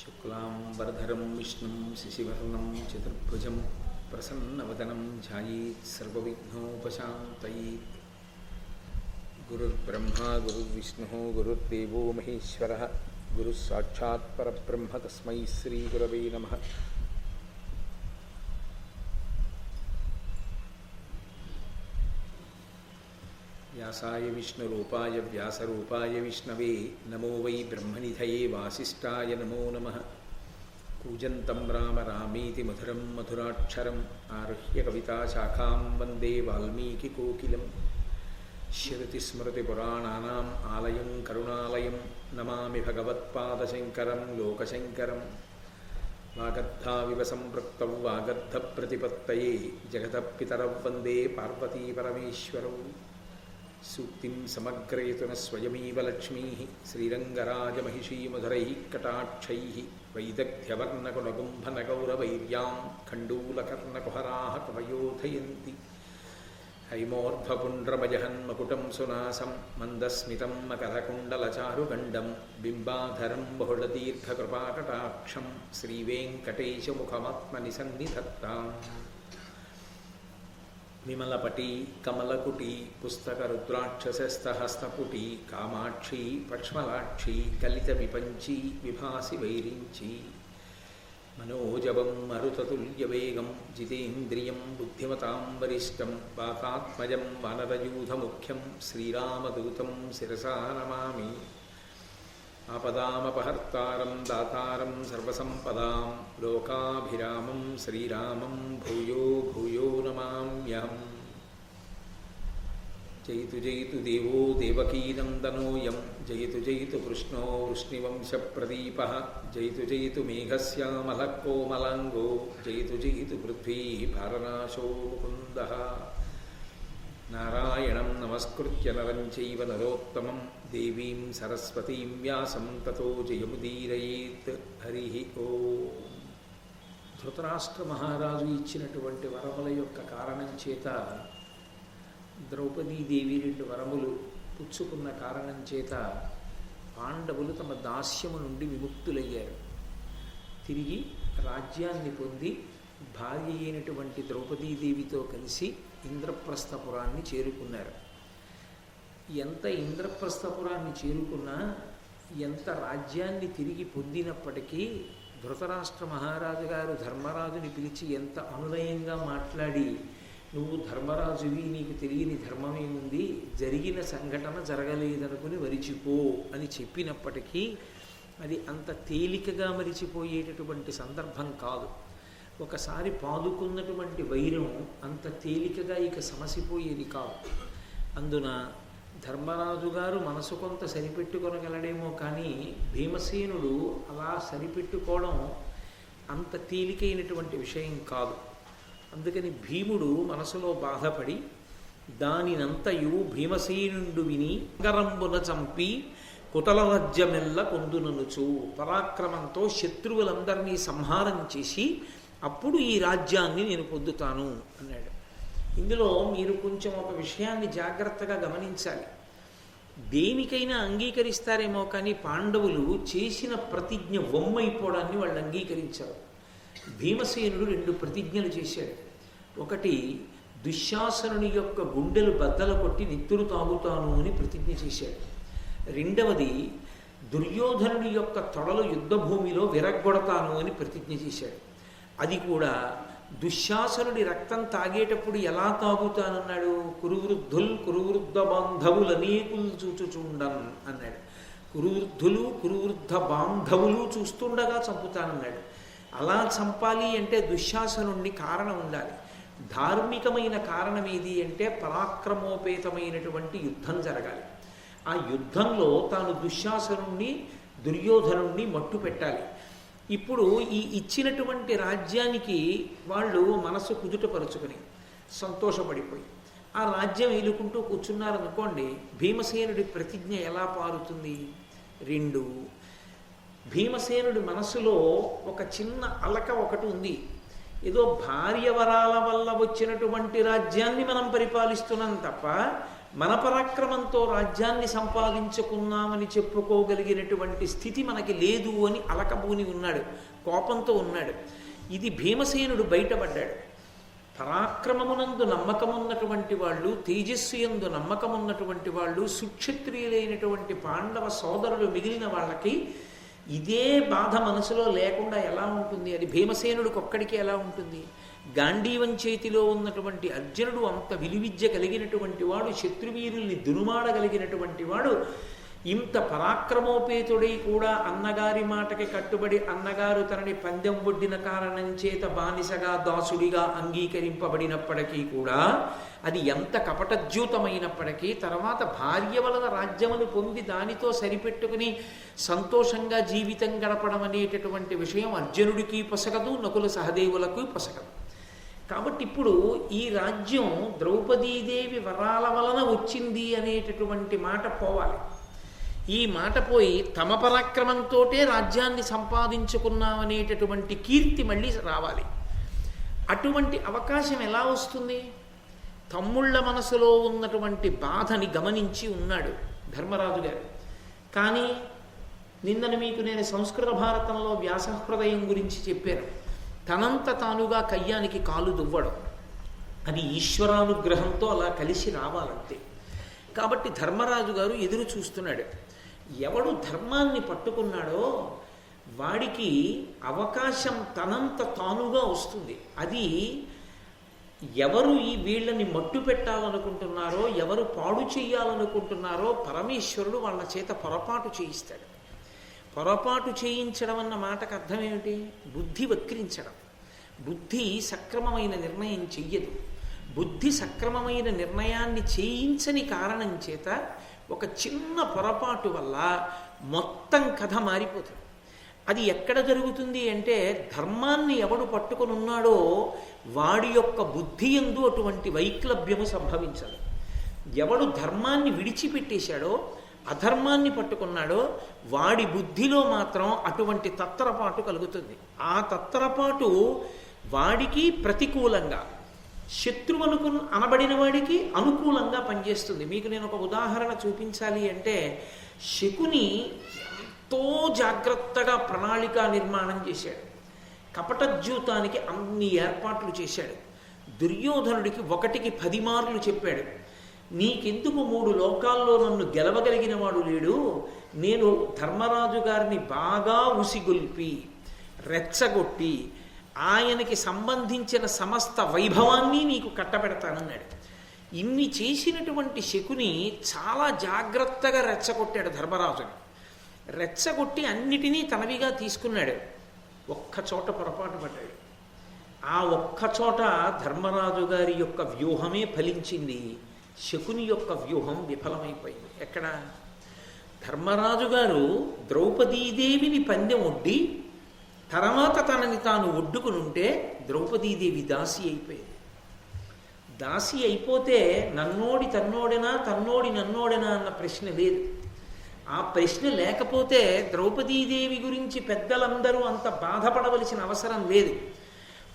శుక్లాంబరధరం విష్ణుం శశివర్ణం చతుర్భుజం ప్రసన్నవదనం ధ్యాయేత్ సర్వవిఘ్నోపశాంతయేత్. గురుర్బ్రహ్మా గురుర్విష్ణుః గురుర్దేవో మహేశ్వరః గురుః సాక్షాత్ పరబ్రహ్మ తస్మై శ్రీగురవే నమః. వ్యాసాయ విష్ణురూపాయ వ్యాసరూపాయ విష్ణవే నమో వై బ్రహ్మనిధయే వాసిష్ఠాయ నమో నమః. కూజంతం రామ రామీతి మధురం మధురాక్షరం ఆరుహ్య కవితాశాఖాం వందే వాల్మీకికోకిలం. శృతిస్మృతిపురాణానాం ఆలయం కరుణాలయం నమామి భగవత్పాదశంకరం లోకశంకరం. వాగర్ధావివ సంపృక్తౌ వాగర్ధప్రతిపత్తయే జగతః పితరౌ వందే పార్వతీపరమేశ్వరౌ. సూక్తిం సమగ్రయతున స్వయమేవ లక్ష్మీః శ్రీరంగరాజమహిషీమధురైః కటాక్షైః వైదగ్ధ్యవర్ణకులగుంభనగౌరవైర్యాం ఖండూలకర్ణకుహరాः కవయోధయంతి. హైమోర్ధ్వపుండ్రమజహన్మకుటం సునాసం మందస్మితం మకరకుండలచారుగండం బింబాధరం బహుళదీర్ఘకృపాకటాక్షం శ్రీవేంకటేశముఖమాత్మని సన్నిధత్తాం. విమలపటి కమలకుటి పుస్తకరుద్రాక్షసస్తహస్తపుటి కామాక్షి పక్ష్మలాక్షి కలిత విపంచి విభాసి వైరించి. మనోజవం మరుతతుల్యవేగం జితేంద్రియం బుద్ధిమతాం వరిష్టం వాతాత్మజం వానరయూధముఖ్యం శ్రీరామదూతం శిరసా నమామి. ఆపదామపహర్తారం దాతారం సర్వసంపదాం లోకాభిరామం శ్రీరామం భూయో భూయో నమామ్యహం. జయతు జయతు దేవో దేవకీనందనోయం జయతు జయతు కృష్ణో వృష్ణివంశప్రదీపః జయతు జయతు మేఘశ్యామలః కోమలాంగో జయతు జయతు పృథ్వీ భారనాశో ముకుందః. నారాయణం నమస్కృత్య నరం చైవ నరోత్తమం దేవీం సరస్వతీం వ్యాసం తతో జయముదీరయేత్. హరి ఓం. ధృతరాష్ట్ర మహారాజు ఇచ్చినటువంటి వరముల యొక్క కారణం చేత ద్రౌపదీదేవి 2 వరములు పుచ్చుకున్న కారణం చేత పాండవులు తమ దాస్యము నుండి విముక్తులయ్యారు. తిరిగి రాజ్యాన్ని పొంది భార్య అయినటువంటి ద్రౌపదీదేవితో కలిసి ఇంద్రప్రస్థపురాన్ని చేరుకున్నారు. ఎంత ఇంద్రప్రస్థపురాన్ని చేరుకున్నా, ఎంత రాజ్యాన్ని తిరిగి పొందినప్పటికీ ధృతరాష్ట్ర మహారాజు గారు ధర్మరాజుని పిలిచి ఎంత అనునయంగా మాట్లాడి, నువ్వు ధర్మరాజువి, నీకు తెలియని ధర్మమేముంది, జరిగిన సంఘటన జరగలేదనుకుని మరిచిపో అని చెప్పినప్పటికీ అది అంత తేలికగా మరిచిపోయేటటువంటి సందర్భం కాదు. ఒకసారి పాదుకున్నటువంటి వైరం అంత తేలికగా ఇక సమసిపోయేది కాదు. అందున ధర్మరాజు గారు మనసు కొంత సరిపెట్టుకొనగలడేమో కానీ భీమసేనుడు అలా సరిపెట్టుకోవడం అంత తేలికైనటువంటి విషయం కాదు. అందుకని భీముడు మనసులో బాధపడి దానినంతయు భీమసేనుండు విని గరంబున చంపి కుతల రాజ్యమెల్ల పొందుననుచు పరాక్రమంతో శత్రువులందరినీ సంహారం చేసి అప్పుడు ఈ రాజ్యాన్ని నేను పొందుతాను అన్నాడు. ఇందులో మీరు కొంచెం ఒక విషయాన్ని జాగ్రత్తగా గమనించాలి. దేనికైనా అంగీకరిస్తారేమో కానీ పాండవులు చేసిన ప్రతిజ్ఞ వమ్మైపోవడాన్ని వాళ్ళు అంగీకరించారు. భీమసేనుడు 2 ప్రతిజ్ఞలు చేశాడు. ఒకటి, దుశ్శాసనుని యొక్క గుండెలు బద్దలు కొట్టి నెత్తురు తాగుతాను అని ప్రతిజ్ఞ చేశాడు. రెండవది, దుర్యోధనుడి యొక్క తొడలు యుద్ధభూమిలో విరగ్గొడతాను అని ప్రతిజ్ఞ చేశాడు. అది కూడా దుశ్శాసనుడి రక్తం తాగేటప్పుడు ఎలా తాగుతానన్నాడు? కురువృద్ధుల్ కురువృద్ధ బాంధవులు అనేకులు చూచుచుండన్ అన్నాడు. కురువృద్ధులు కురువృద్ధ బాంధవులు చూస్తుండగా చంపుతానన్నాడు. అలా చంపాలి అంటే దుశ్శాసనుడిని కారణం ఉండాలి. ధార్మికమైన కారణం ఏది అంటే పరాక్రమోపేతమైనటువంటి యుద్ధం జరగాలి. ఆ యుద్ధంలో తాను దుశ్శాసనుణ్ణి దుర్యోధనుణ్ణి మట్టు పెట్టాలి. ఇప్పుడు ఈ ఇచ్చినటువంటి రాజ్యానికి వాళ్ళు మనసు కుదుటపరుచుకుని సంతోషపడిపోయి ఆ రాజ్యం ఏలుకుంటూ కూర్చున్నారనుకోండి, భీమసేనుడి ప్రతిజ్ఞ ఎలా పారుతుంది? 2, భీమసేనుడి మనసులో ఒక చిన్న అలక ఒకటి ఉంది. ఏదో భార్య వరాల వల్ల వచ్చినటువంటి రాజ్యాన్ని మనం పరిపాలిస్తున్నాం తప్ప మన పరాక్రమంతో రాజ్యాన్ని సంపాదించుకున్నామని చెప్పుకోగలిగినటువంటి స్థితి మనకి లేదు అని అలకబూని ఉన్నాడు, కోపంతో ఉన్నాడు. ఇది భీమసేనుడు బయటపడ్డాడు. పరాక్రమమునందు నమ్మకమున్నటువంటి వాళ్ళు, తేజస్సు యందు నమ్మకమున్నటువంటి వాళ్ళు, సుక్షత్రియులైనటువంటి పాండవ సోదరులు మిగిలిన వాళ్ళకి ఇదే బాధ మనసులో లేకుండా ఎలా ఉంటుంది? అది భీమసేనుడికి ఒక్కడికి ఎలా ఉంటుంది? గాంధీవం చేతిలో ఉన్నటువంటి అర్జునుడు అంత విలువిద్య కలిగినటువంటి వాడు, శత్రువీరుల్ని దునుమాడగలిగినటువంటి వాడు, ఇంత పరాక్రమోపేతుడై కూడా అన్నగారి మాటకి కట్టుబడి అన్నగారు తనని పందెం ఒడ్డిన కారణం చేత బానిసగా దాసుడిగా అంగీకరింపబడినప్పటికీ కూడా అది ఎంత కపటద్యూతమైనప్పటికీ తర్వాత భార్య వలన రాజ్యమును పొంది దానితో సరిపెట్టుకుని సంతోషంగా జీవితం గడపడం అనేటటువంటి విషయం అర్జునుడికి పొసగదు, నకుల సహదేవులకు పొసగదు. కాబట్టి ఇప్పుడు ఈ రాజ్యం ద్రౌపదీదేవి వరాల వలన వచ్చింది అనేటటువంటి మాట పోవాలి. ఈ మాట పోయి తమ పరాక్రమంతోటే రాజ్యాన్ని సంపాదించుకున్నామనేటటువంటి కీర్తి మళ్ళీ రావాలి. అటువంటి అవకాశం ఎలా వస్తుంది? తమ్ముళ్ళ మనసులో ఉన్నటువంటి బాధని గమనించి ఉన్నాడు ధర్మరాజు గారు. కానీ నిన్నను మీకు నేను సంస్కృత భారతంలో వ్యాసహృదయం గురించి చెప్పాను. తనంత తానుగా కయ్యానికి కాలు దువ్వడం, అది ఈశ్వరానుగ్రహంతో అలా కలిసి రావాలంతే. కాబట్టి ధర్మరాజు గారు ఎదురు చూస్తున్నాడు. ఎవడు ధర్మాన్ని పట్టుకున్నాడో వాడికి అవకాశం తనంత తానుగా వస్తుంది. అది ఎవరు ఈ వీళ్ళని మట్టు పెట్టాలనుకుంటున్నారో, ఎవరు పాడు చేయాలనుకుంటున్నారో పరమేశ్వరుడు వాళ్ళ చేత పొరపాటు చేయిస్తాడు. పొరపాటు చేయించడం అన్న మాటకు అర్థం ఏమిటి? బుద్ధి వక్రించడం. బుద్ధి సక్రమమైన నిర్ణయం చెయ్యదు. బుద్ధి సక్రమమైన నిర్ణయాన్ని చేయించని కారణం చేత ఒక చిన్న పొరపాటు వల్ల మొత్తం కథ మారిపోతుంది. అది ఎక్కడ జరుగుతుంది అంటే ధర్మాన్ని ఎవడు పట్టుకొని ఉన్నాడో వాడి యొక్క బుద్ధి యందు అటువంటి వైక్లభ్యము సంభవించదు. ఎవడు ధర్మాన్ని విడిచిపెట్టేశాడో, అధర్మాన్ని పట్టుకున్నాడో వాడి బుద్ధిలో మాత్రం అటువంటి తత్తరపాటు కలుగుతుంది. ఆ తత్తరపాటు వాడికి ప్రతికూలంగా, శత్రువులకు అనబడిన వాడికి అనుకూలంగా పనిచేస్తుంది. మీకు నేను ఒక ఉదాహరణ చూపించాలి అంటే, శకుని ఎంతో జాగ్రత్తగా ప్రణాళికా నిర్మాణం చేశాడు. కపటద్యూతానికి అన్ని ఏర్పాట్లు చేశాడు. దుర్యోధనుడికి 1కి 10 మార్లు చెప్పాడు, నీకెందుకు 3 లోకాల్లో నన్ను గెలవగలిగిన వాడు లేడు, నేను ధర్మరాజు గారిని బాగా ఉసిగొల్పి రెచ్చగొట్టి ఆయనకి సంబంధించిన సమస్త వైభవాన్ని నీకు కట్టబెడతానన్నాడు. ఇన్ని చేసినటువంటి శకుని చాలా జాగ్రత్తగా రెచ్చగొట్టాడు ధర్మరాజుని. రెచ్చగొట్టి అన్నిటినీ తనవిగా తీసుకున్నాడు. ఒక్క చోట పొరపాటు పడ్డాడు. ఆ ఒక్క చోట ధర్మరాజు గారి యొక్క వ్యూహమే ఫలించింది, శకుని యొక్క వ్యూహం విఫలమైపోయింది. ఎక్కడ? ధర్మరాజు గారు ద్రౌపదీదేవిని పందెం ఒడ్డి తర్వాత తనని తాను ఒడ్డుకునుంటే ద్రౌపదీదేవి దాసి అయిపోయింది. దాసి అయిపోతే నన్నోడి తన్నోడెనా, తన్నోడి నన్నోడెనా అన్న ప్రశ్న లేదు. ఆ ప్రశ్న లేకపోతే ద్రౌపదీదేవి గురించి పెద్దలందరూ అంత బాధపడవలసిన అవసరం లేదు.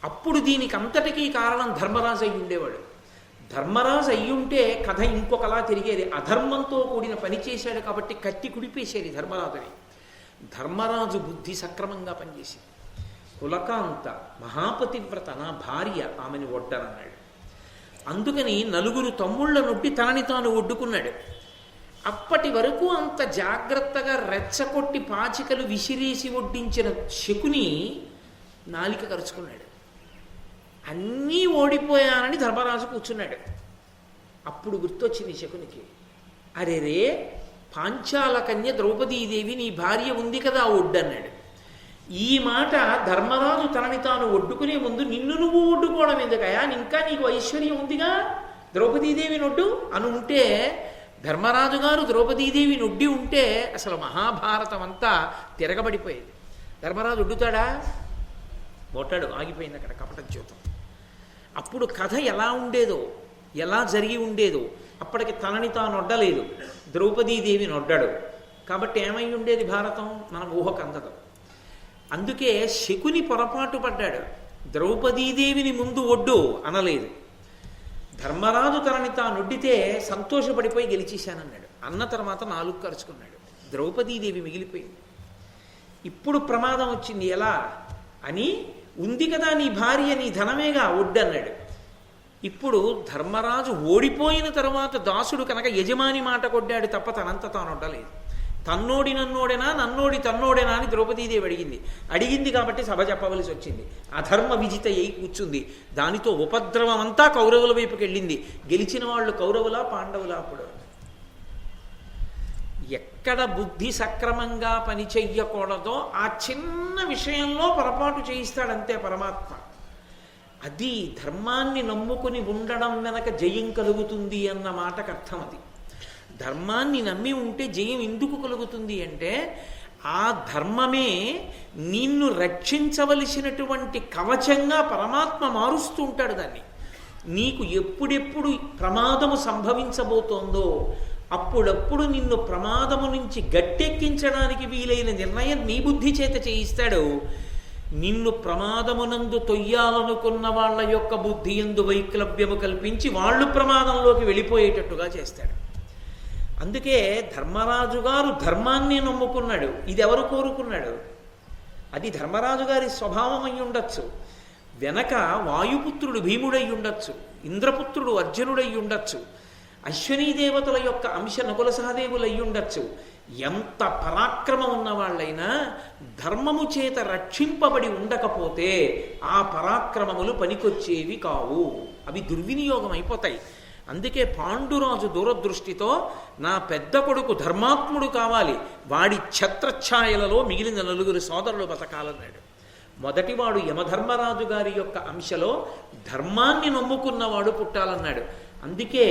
అప్పుడు దీనికి అంతటికీ కారణం ధర్మరాజు అయి ఉండేవాడు. ధర్మరాజు అయ్యుంటే కథ ఇంకొకలా తిరిగేది. అధర్మంతో కూడిన పని చేశాడు కాబట్టి కత్తి కుడిపేసేది ధర్మరాజుని. ధర్మరాజు బుద్ధి సక్రమంగా పనిచేసింది. కులకాంత మహాపతివ్రత నా భార్య, ఆమెను ఒడ్డనన్నాడు. అందుకని 4 తమ్ముళ్ళ నొడ్డి తనని తాను ఒడ్డుకున్నాడు. అప్పటి వరకు అంత జాగ్రత్తగా రెచ్చకొట్టి పాచికలు విసిరేసి వడ్డించిన శకుని నాలిక కరుచుకున్నాడు. అన్నీ ఓడిపోయానని ధర్మరాజు కూర్చున్నాడు. అప్పుడు గుర్తొచ్చింది శకునికి, అరే రే, పాంచాల కన్య ద్రౌపదీదేవి నీ భార్య ఉంది కదా ఒడ్డన్నాడు. ఈ మాట ధర్మరాజు తనని తాను ఒడ్డుకునే ముందు నిన్ను నువ్వు ఒడ్డుకోవడం ఎందుకయా, ఇంకా నీకు ఐశ్వర్యం ఉందిగా, ద్రౌపదీదేవి నొడ్డు అని ఉంటే, ధర్మరాజు గారు ద్రౌపదీదేవి నొడ్డి ఉంటే అసలు మహాభారతం అంతా తిరగబడిపోయేది. ధర్మరాజు ఒడ్డుతాడా? ఒట్టాడు. ఆగిపోయింది అక్కడ కపటజ్యోతం. అప్పుడు కథ ఎలా ఉండేదో, ఎలా జరిగి ఉండేదో, అప్పటికి తనని తాను ఒడ్డలేదు, ద్రౌపదీదేవి నొడ్డాడు. కాబట్టి ఏమై ఉండేది భారతం? మన ఊహకు అందదు. అందుకే శకుని పొరపాటు పడ్డాడు. ద్రౌపదీదేవిని ముందు ఒడ్డు అనలేదు, ధర్మరాజు తనని తానొడ్డితే సంతోషపడిపోయి గెలిచేశానన్నాడు. అన్న తర్వాత 4 ఖర్చుకున్నాడు. ద్రౌపదీదేవి మిగిలిపోయింది. ఇప్పుడు ప్రమాదం వచ్చింది ఎలా అని, ఉంది కదా నీ భార్య, నీ ధనమేగా ఒడ్డన్నాడు. ఇప్పుడు ధర్మరాజు ఓడిపోయిన తర్వాత దాసుడు కనుక యజమాని మాట కొడ్డాడు తప్ప తనంత తానొడ్డలేదు. తన్నోడి నన్నోడేనా, నన్నోడి తన్నోడేనా అని ద్రౌపదీదేవి అడిగింది కాబట్టి సభ చెప్పవలసి వచ్చింది. అధర్మ విజిత అయి కూర్చుంది. దానితో ఉపద్రవం అంతా కౌరవుల వైపుకి వెళ్ళింది. గెలిచిన వాళ్ళు కౌరవులా పాండవులా? అప్పుడు ఎక్కడ బుద్ధి సక్రమంగా పని చెయ్యకూడదో ఆ చిన్న విషయంలో పొరపాటు చేయిస్తాడంతే పరమాత్మ. అది ధర్మాన్ని నమ్ముకుని ఉండడం వెనక జయం కలుగుతుంది అన్న మాటకు అర్థం. అది ధర్మాన్ని నమ్మి ఉంటే జయం ఎందుకు కలుగుతుంది అంటే, ఆ ధర్మమే నిన్ను రక్షించవలసినటువంటి కవచంగా పరమాత్మ మారుస్తూ ఉంటాడు దాన్ని. నీకు ఎప్పుడెప్పుడు ప్రమాదము సంభవించబోతోందో అప్పుడప్పుడు నిన్ను ప్రమాదము నుంచి గట్టెక్కించడానికి వీలైన నిర్ణయం నీ బుద్ధి చేత చేయిస్తాడు. నిన్ను ప్రమాదమునందు తొయ్యాలనుకున్న వాళ్ళ యొక్క బుద్ధి యందు వైక్లభ్యము కల్పించి వాళ్ళు ప్రమాదంలోకి వెళ్ళిపోయేటట్టుగా చేస్తాడు. అందుకే ధర్మరాజు గారు ధర్మాన్ని నమ్ముకున్నాడు. ఇది ఎవరు కోరుకున్నాడు? అది ధర్మరాజు గారి స్వభావం అయి ఉండొచ్చు. వెనక వాయుపుత్రుడు భీముడై ఉండొచ్చు, ఇంద్రపుత్రుడు అర్జునుడై ఉండొచ్చు, అశ్వనీ దేవతల యొక్క అంశ నకుల సహదేవులు అయి ఉండొచ్చు. ఎంత పరాక్రమం ఉన్న వాళ్ళైనా ధర్మము చేత రక్షింపబడి ఉండకపోతే ఆ పరాక్రమములు పనికొచ్చేవి కావు, అవి దుర్వినియోగం అయిపోతాయి. అందుకే పాండురాజు దూరదృష్టితో నా పెద్ద కొడుకు ధర్మాత్ముడు కావాలి, వాడి ఛత్రఛాయలలో మిగిలిన 4 సోదరులు బతకాలన్నాడు. మొదటివాడు యమధర్మరాజు గారి యొక్క అంశలో ధర్మాన్ని నమ్ముకున్నవాడు పుట్టాలన్నాడు. అందుకే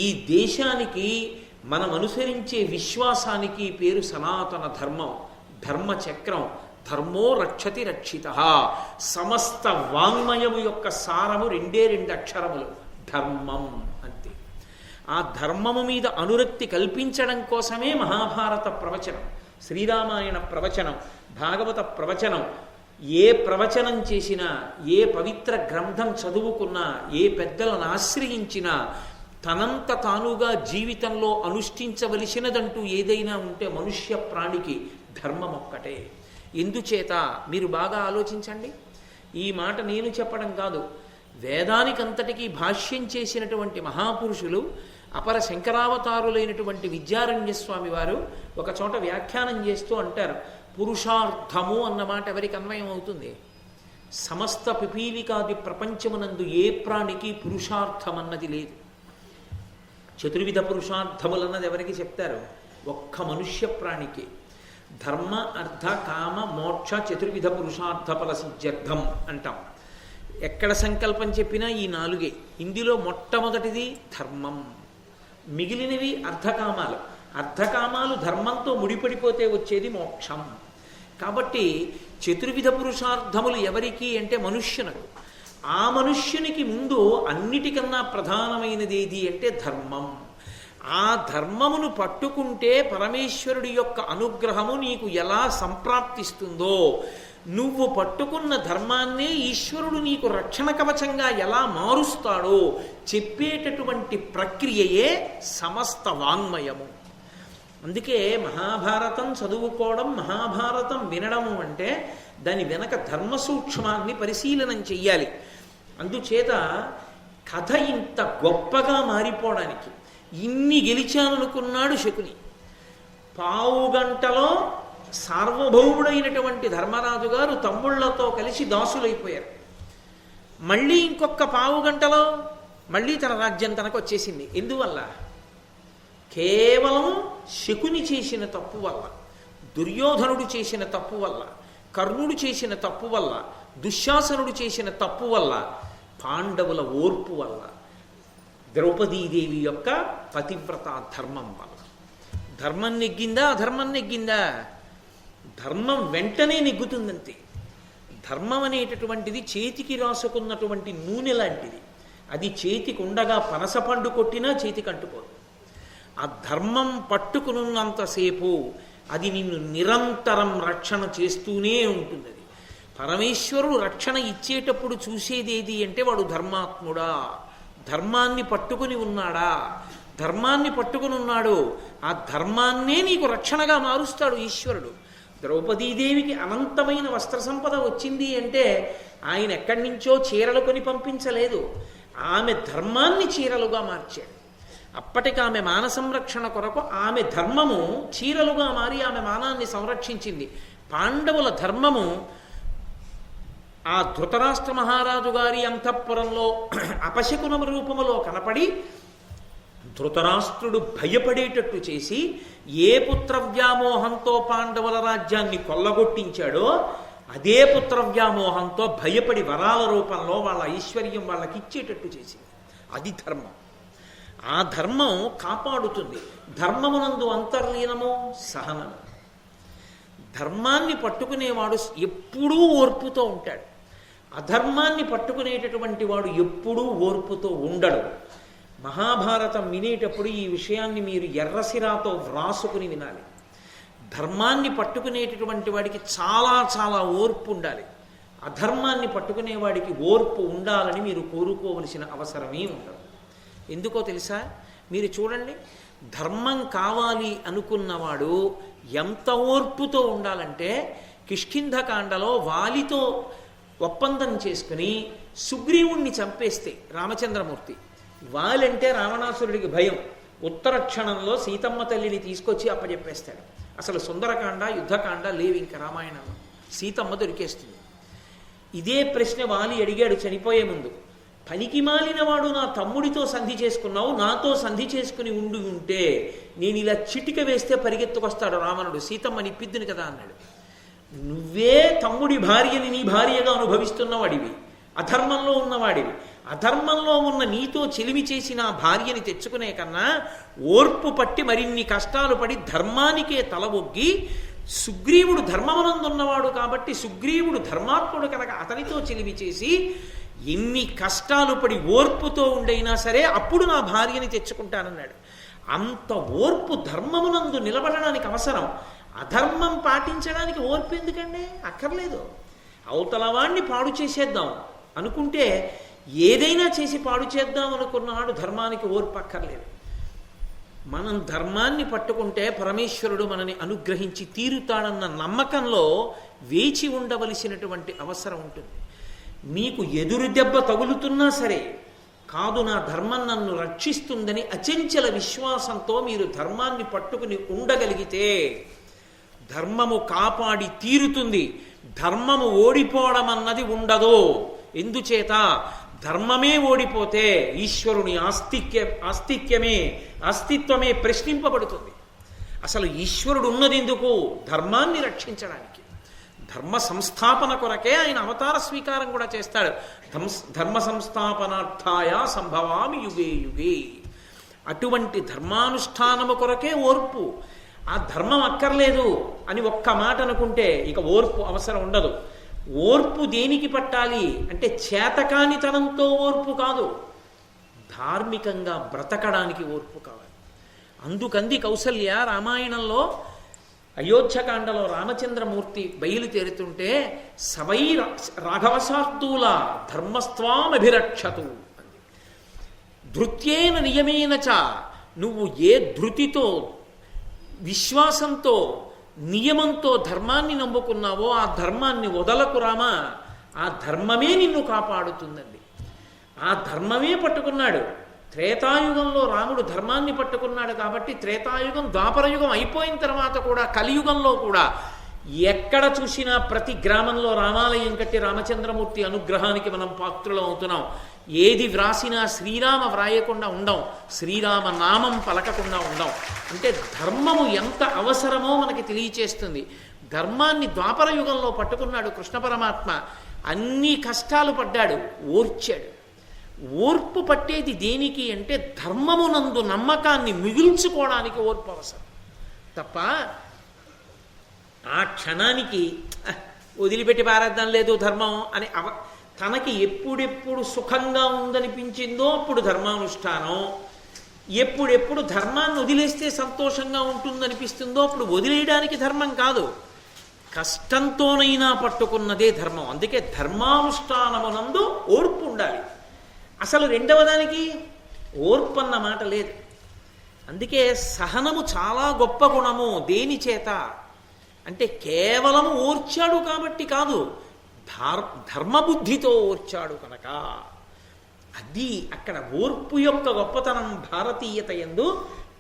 ఈ దేశానికి మనం అనుసరించే విశ్వాసానికి పేరు సనాతన ధర్మం, ధర్మచక్రం. ధర్మో రక్షతి రక్షితః. సమస్త వాంగ్మయము యొక్క సారము 2 అక్షరములు, ధర్మం అంతే. ఆ ధర్మము మీద అనురక్తి కల్పించడం కోసమే మహాభారత ప్రవచనం, శ్రీరామాయణ ప్రవచనం, భాగవత ప్రవచనం. ఏ ప్రవచనం చేసినా, ఏ పవిత్ర గ్రంథం చదువుకున్నా, ఏ పెద్దలను ఆశ్రయించినా తనంత తానుగా జీవితంలో అనుష్ఠించవలసినదంటూ ఏదైనా ఉంటే మనుష్య ప్రాణికి ధర్మం ఒక్కటే. ఎందుచేత మీరు బాగా ఆలోచించండి. ఈ మాట నేను చెప్పడం కాదు, వేదానికంతటికీ భాష్యం చేసినటువంటి మహాపురుషులు అపర శంకరావతారులైనటువంటి విద్యారణ్యస్వామి వారు ఒక చోట వ్యాఖ్యానం చేస్తూ అంటారు, పురుషార్థము అన్నమాట ఎవరికి అన్వయం అవుతుంది? సమస్త పిపీలికాది ప్రపంచమునందు ఏ ప్రాణికి పురుషార్థం అన్నది లేదు. చతుర్విధ పురుషార్థములన్నది ఎవరికి చెప్తారు? ఒక్క మనుష్య ప్రాణికి. ధర్మ అర్థ కామ మోక్ష చతుర్విధ పురుషార్థ ఫల సిద్ధ్యర్థం అంటాం. ఎక్కడ సంకల్పం చెప్పినా ఈ 4. ఇందులో మొట్టమొదటిది ధర్మం, మిగిలినవి అర్థకామాలు. అర్థకామాలు ధర్మంతో ముడిపడిపోతే వచ్చేది మోక్షం. కాబట్టి చతుర్విధ పురుషార్థములు ఎవరికి అంటే మనుష్యునకు. ఆ మనుష్యునికి ముందు అన్నిటికన్నా ప్రధానమైనది ఏది అంటే ధర్మం. ఆ ధర్మమును పట్టుకుంటే పరమేశ్వరుడి యొక్క అనుగ్రహము నీకు ఎలా సంప్రాప్తిస్తుందో, నువ్వు పట్టుకున్న ధర్మాన్నే ఈశ్వరుడు నీకు రక్షణ కవచంగా ఎలా మారుస్తాడో చెప్పేటటువంటి ప్రక్రియయే సమస్త వాంగ్మయము. అందుకే మహాభారతం చదువుకోవడం, మహాభారతం వినడము అంటే దాని వెనక ధర్మ సూక్ష్మాన్ని పరిశీలనం చెయ్యాలి. అందుచేత కథ ఇంత గొప్పగా మారిపోవడానికి ఇన్ని గెలిచాననుకున్నాడు శకుని. పావుగంటలో సార్వభౌముడైనటువంటి ధర్మరాజు గారు తమ్ముళ్లతో కలిసి దాసులైపోయారు. మళ్ళీ ఇంకొక పావుగంటలో మళ్ళీ తన రాజ్యం తనకు వచ్చేసింది. ఎందువల్ల? కేవలం శకుని చేసిన తప్పు వల్ల, దుర్యోధనుడు చేసిన తప్పు వల్ల, కర్ణుడు చేసిన తప్పు వల్ల, దుశ్శాసనుడు చేసిన తప్పు వల్ల, పాండవుల ఓర్పు వల్ల, ద్రౌపదీదేవి యొక్క పతివ్రత ధర్మం వల్ల. ధర్మం నెగ్గిందా? అధర్మం నెగ్గిందా? ధర్మం వెంటనే నెగ్గుతుందంతే. ధర్మం అనేటటువంటిది చేతికి రాసుకున్నటువంటి నూనె లాంటిది. అది చేతికి ఉండగా పనసపండు కొట్టినా చేతికి అంటుకోదు. ఆ ధర్మం పట్టుకున్నంతసేపు అది నిన్ను నిరంతరం రక్షణ చేస్తూనే ఉంటుంది. అది పరమేశ్వరుడు రక్షణ ఇచ్చేటప్పుడు చూసేది ఏది అంటే వాడు ధర్మాత్ముడా, ధర్మాన్ని పట్టుకుని ఉన్నాడా? ధర్మాన్ని పట్టుకుని ఉన్నాడు. ఆ ధర్మాన్నే నీకు రక్షణగా మారుస్తాడు ఈశ్వరుడు. ద్రౌపదీదేవికి అనంతమైన వస్త్ర సంపద వచ్చింది అంటే ఆయన ఎక్కడి నుంచో చీరలు కొని పంపించలేదు. ఆమె ధర్మాన్ని చీరలుగా మార్చాడు. అప్పటికి ఆమె మాన సంరక్షణ కొరకు ఆమె ధర్మము చీరలుగా మారి ఆమె మానాన్ని సంరక్షించింది. పాండవుల ధర్మము ఆ ధృతరాష్ట్ర మహారాజు గారి అంతఃపురంలో అపశకున రూపములో కనపడి ధృతరాష్ట్రుడు భయపడేటట్టు చేసి ఏ పుత్ర వ్యామోహంతో పాండవుల రాజ్యాన్ని కొల్లగొట్టించాడో అదే పుత్ర వ్యామోహంతో భయపడి వరాల రూపంలో వాళ్ళ ఐశ్వర్యం వాళ్ళకి ఇచ్చేటట్టు చేసింది. అది ధర్మం. ఆ ధర్మం కాపాడుతుంది. ధర్మమునందు అంతర్లీనము సహనము. ధర్మాన్ని పట్టుకునేవాడు ఎప్పుడూ ఓర్పుతో ఉంటాడు. అధర్మాన్ని పట్టుకునేటటువంటి వాడు ఎప్పుడూ ఓర్పుతో ఉండడు. మహాభారతం వినేటప్పుడు ఈ విషయాన్ని మీరు ఎర్రసిరాతో వ్రాసుకుని వినాలి. ధర్మాన్ని పట్టుకునేటటువంటి వాడికి చాలా చాలా ఓర్పు ఉండాలి. అధర్మాన్ని పట్టుకునేవాడికి ఓర్పు ఉండాలని మీరు కోరుకోవలసిన అవసరమే ఉండదు. ఎందుకో తెలుసా? మీరు చూడండి, ధర్మం కావాలి అనుకున్నవాడు ఎంత ఓర్పుతో ఉండాలంటే కిష్కింధకాండలో వాలితో ఒప్పందం చేసుకుని సుగ్రీవుణ్ణి చంపేస్తే రామచంద్రమూర్తి, వాలంటే రావణాసురుడికి భయం, ఉత్తర క్షణంలో సీతమ్మ తల్లిని తీసుకొచ్చి అప్పచెప్పేస్తాడు. అసలు సుందరకాండ యుద్ధకాండ లేవు ఇంకా రామాయణంలో. సీతమ్మ దొరికేస్తుంది. ఇదే ప్రశ్న వాలి అడిగాడు చనిపోయే ముందు. పనికి మాలినవాడు నా తమ్ముడితో సంధి చేసుకున్నావు, నాతో సంధి చేసుకుని ఉంటే నేను ఇలా చిటిక వేస్తే పరిగెత్తుకొస్తాడు రావణుడు, సీతమ్మ నిప్పిద్దుని కదా అన్నాడు. నువ్వే తమ్ముడి భార్యని నీ భార్యగా అనుభవిస్తున్నవాడివి, అధర్మంలో ఉన్నవాడివి. అధర్మంలో ఉన్న నీతో చెలిమి చేసి నా భార్యని తెచ్చుకునే కన్నా ఓర్పు పట్టి మరిన్ని కష్టాలు పడి ధర్మానికే తల ఒగ్గి, సుగ్రీవుడు ధర్మమునందున్నవాడు కాబట్టి సుగ్రీవుడు ధర్మాత్ముడు కనుక అతనితో చెలిమి చేసి ఎన్ని కష్టాలు పడి ఓర్పుతో ఉండైనా సరే అప్పుడు నా భార్యని తెచ్చుకుంటానన్నాడు. అంత ఓర్పు ధర్మమునందు నిలబడడానికి అవసరం. అధర్మం పాటించడానికి ఓర్పు ఎందుకండి? అక్కర్లేదు. అవతలవాణ్ణి పాడు చేసేద్దాం అనుకుంటే ఏదైనా చేసి పాడు చేద్దాం అనుకున్నాడు. ధర్మానికి ఓర్పు అక్కర్లేదు. మనం ధర్మాన్ని పట్టుకుంటే పరమేశ్వరుడు మనని అనుగ్రహించి తీరుతాడన్న నమ్మకంలో వేచి ఉండవలసినటువంటి అవసరం ఉంటుంది. మీకు ఎదురు దెబ్బ తగులుతున్నా సరే కాదు, నా ధర్మం నన్ను రక్షిస్తుందని అచంచల విశ్వాసంతో మీరు ధర్మాన్ని పట్టుకుని ఉండగలిగితే ధర్మము కాపాడి తీరుతుంది. ధర్మము ఓడిపోవడం అన్నది ఉండదు. ఎందుచేత? ధర్మమే ఓడిపోతే ఈశ్వరుని అస్తిత్వమే ప్రశ్నింపబడుతుంది. అసలు ఈశ్వరుడు ఉన్నది ఎందుకు? ధర్మాన్ని రక్షించడానికి. ధర్మ సంస్థాపన కొరకే ఆయన అవతార స్వీకారం కూడా చేస్తాడు. ధర్మ సంస్థాపనార్థాయ సంభవామి యుగే యుగే. అటువంటి ధర్మానుష్ఠానము కొరకే ఓర్పు. ఆ ధర్మం అక్కర్లేదు అని ఒక్క మాట అనుకుంటే ఇక ఓర్పు అవసరం ఉండదు. ఓర్పు దేనికి పట్టాలి అంటే చేతకానితనంతో ఓర్పు కాదు, ధార్మికంగా బ్రతకడానికి ఓర్పు కావాలి. అందుకంది కౌసల్య రామాయణంలో అయోధ్యకాండలో రామచంద్రమూర్తి బయలుదేరుతుంటే సవై రాఘవశార్దూల ధర్మస్వామభిరక్షతు అంది. ధృత్యేన నియమేన చ, నువ్వు ఏ ధృతితో విశ్వాసంతో నియమంతో ధర్మాన్ని నమ్ముకున్నావో ఆ ధర్మాన్ని వదలకు రామా. ఆ ధర్మమే నిన్ను కాపాడుతుందండి. ఆ ధర్మమే పట్టుకున్నాడు. త్రేతాయుగంలో రాముడు ధర్మాన్ని పట్టుకున్నాడు కాబట్టి త్రేతాయుగం ద్వాపరయుగం అయిపోయిన తర్వాత కూడా కలియుగంలో కూడా ఎక్కడ చూసినా ప్రతి గ్రామంలో రామాలయం కట్టి రామచంద్రమూర్తి అనుగ్రహానికి మనం పాత్రులం అవుతున్నాం. ఏది వ్రాసినా శ్రీరామ వ్రాయకుండా ఉండం, శ్రీరామ నామం పలకకుండా ఉండం. అంటే ధర్మము ఎంత అవసరమో మనకి తెలియచేస్తుంది. ధర్మాన్ని ద్వాపర యుగంలో పట్టుకున్నాడు కృష్ణ పరమాత్మ. అన్ని కష్టాలు పడ్డాడు, ఓర్చాడు. ఓర్పు పట్టేది దేనికి అంటే ధర్మమునందు నమ్మకాన్ని మిగుల్చుకోవడానికి ఓర్పు అవసరం తప్ప ఆ క్షణానికి వదిలిపెట్టి పారేద్దాం లేదు ధర్మం అని తనకి ఎప్పుడెప్పుడు సుఖంగా ఉందనిపించిందో అప్పుడు ధర్మానుష్ఠానం, ఎప్పుడెప్పుడు ధర్మాన్ని వదిలేస్తే సంతోషంగా ఉంటుందనిపిస్తుందో అప్పుడు వదిలేయడానికి ధర్మం కాదు, కష్టంతోనైనా పట్టుకున్నదే ధర్మం. అందుకే ధర్మానుష్ఠానమునందు ఓర్పు ఉండాలి. అసలు రెండవ దానికి ఓర్పు అన్న మాట లేదు. అందుకే సహనము చాలా గొప్ప గుణము. దేని చేత అంటే కేవలము ఓర్చాడు కాబట్టి కాదు, ధర్మబుద్ధితో ఓర్చాడు కనుక. అది అక్కడ ఓర్పు యొక్క గొప్పతనం భారతీయత యందు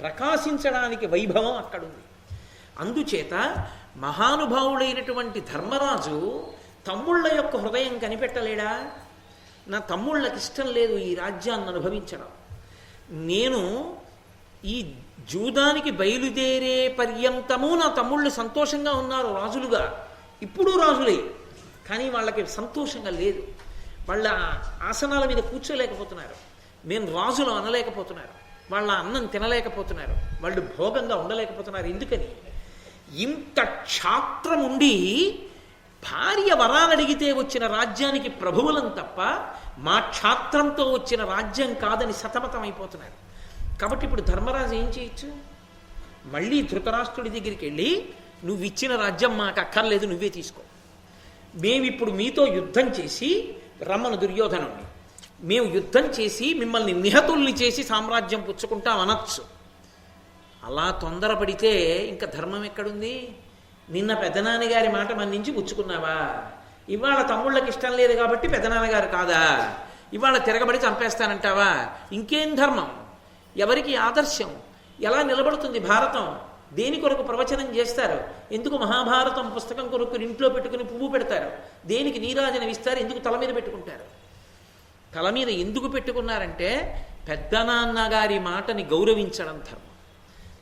ప్రకాశించడానికి వైభవం అక్కడుంది. అందుచేత మహానుభావుడైనటువంటి ధర్మరాజు తమ్ముళ్ళ యొక్క హృదయం కనిపెట్టలేడా? నా తమ్ముళ్ళకి ఇష్టం లేదు ఈ రాజ్యాన్ని అనుభవించడం, నేను ఈ జూదానికి బయలుదేరే పర్యంతము నా తమ్ముళ్ళు సంతోషంగా ఉన్నారు రాజులుగా, ఇప్పుడు రాజులే, కానీ వాళ్ళకి సంతోషంగా లేదు. వాళ్ళ ఆసనాల మీద కూర్చోలేకపోతున్నారు, మేము రాజులు అనలేకపోతున్నారు, వాళ్ళ అన్నం తినలేకపోతున్నారు, వాళ్ళు భోగంగా ఉండలేకపోతున్నారు. ఎందుకని? ఇంత క్షాత్రం ఉండి భార్య వరాలడిగితే వచ్చిన రాజ్యానికి ప్రభువులం తప్ప మా క్షాత్రంతో వచ్చిన రాజ్యం కాదని సతమతమైపోతున్నారు. కాబట్టి ఇప్పుడు ధర్మరాజు ఏం చేయొచ్చు? మళ్ళీ ధృతరాష్ట్రుడి దగ్గరికి వెళ్ళి, నువ్వు ఇచ్చిన రాజ్యం మాకు అక్కర్లేదు, నువ్వే తీసుకో, మేమిప్పుడు మీతో యుద్ధం చేసి రమ్మను దుర్యోధనుణ్ణి, మేము యుద్ధం చేసి మిమ్మల్ని నిహతుల్ని చేసి సామ్రాజ్యం పుచ్చుకుంటాం అనొచ్చు. అలా తొందరపడితే ఇంకా ధర్మం ఎక్కడుంది? నిన్న పెద్దనాన్నగారి మాట మన్నించి పుచ్చుకున్నావా? ఇవాళ తమ్ముళ్ళకి ఇష్టం లేదు కాబట్టి పెద్దనాన్నగారు కాదా? ఇవాళ తిరగబడి చంపేస్తానంటావా? ఇంకేం ధర్మం? ఎవరికి ఆదర్శం? ఎలా నిలబడుతుంది భారతం? దేని కొరకు ప్రవచనం చేస్తారు? ఎందుకు మహాభారతం పుస్తకం కొరకు ఇంట్లో పెట్టుకుని పువ్వు పెడతారు? దేనికి నీరాజనం ఇస్తారు? ఎందుకు తల మీద పెట్టుకుంటారు? తల మీద ఎందుకు పెట్టుకున్నారంటే పెద్దనాన్నగారి మాటని గౌరవించడం ధర్మం.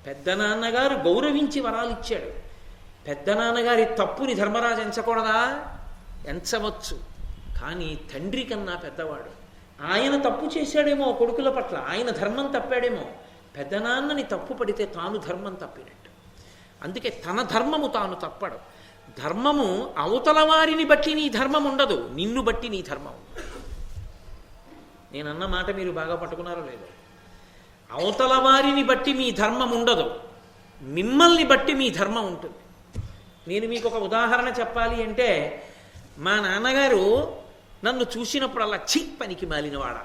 పెద్దనాన్నగారు గౌరవించి వరాలు ఇచ్చాడు. పెద్దనాన్నగారి తప్పుని ధర్మరాజు ఎంచకూడదా? ఎంచవచ్చు, కానీ తండ్రి కన్నా పెద్దవాడు. ఆయన తప్పు చేశాడేమో కొడుకుల పట్ల, ఆయన ధర్మం తప్పాడేమో. పెద్దనాన్నని తప్పు పడితే తాను ధర్మం తప్పినట్టు. అందుకే తన ధర్మము తాను తప్పడు. ధర్మము అవతల వారిని బట్టి నీ ధర్మం ఉండదు, నిన్ను బట్టి నీ ధర్మం. నేనన్న మాట మీరు బాగా పట్టుకున్నారో లేదో? అవతల వారిని బట్టి మీ ధర్మం ఉండదు, మిమ్మల్ని బట్టి మీ ధర్మం ఉంటుంది. నేను మీకు ఒక ఉదాహరణ చెప్పాలి అంటే, మా నాన్నగారు నన్ను చూసినప్పుడల్లా ఛీ పనికి మాలినవాడ.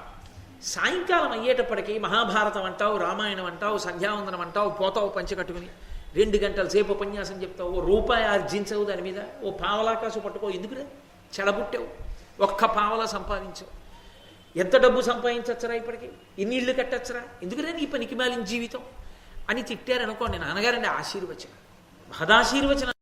సాయంకాలం అయ్యేటప్పటికీ మహాభారతం అంటావు, రామాయణం అంటావు, సంధ్యావందనం అంటావు, పోతావు పంచె కట్టుకుని 2 గంటల సేపు ఉపన్యాసం చెప్తావు, ఓ రూపాయి ఆర్జించవు, దాని మీద ఓ పావలాకాసు పట్టుకో, ఎందుకురా చెడబుట్టావు, ఒక్క పావలా సంపాదించవు, ఎంత డబ్బు సంపాదించచ్చురా, ఇప్పటికీ ఎన్ని ఇళ్ళు కట్టచ్చురా, ఎందుకురా నీ పనికి మాలిన జీవితం అని తిట్టారనుకోండి. నాన్నగారండి ఆశీర్వచనం, మహదాశీర్వచనం.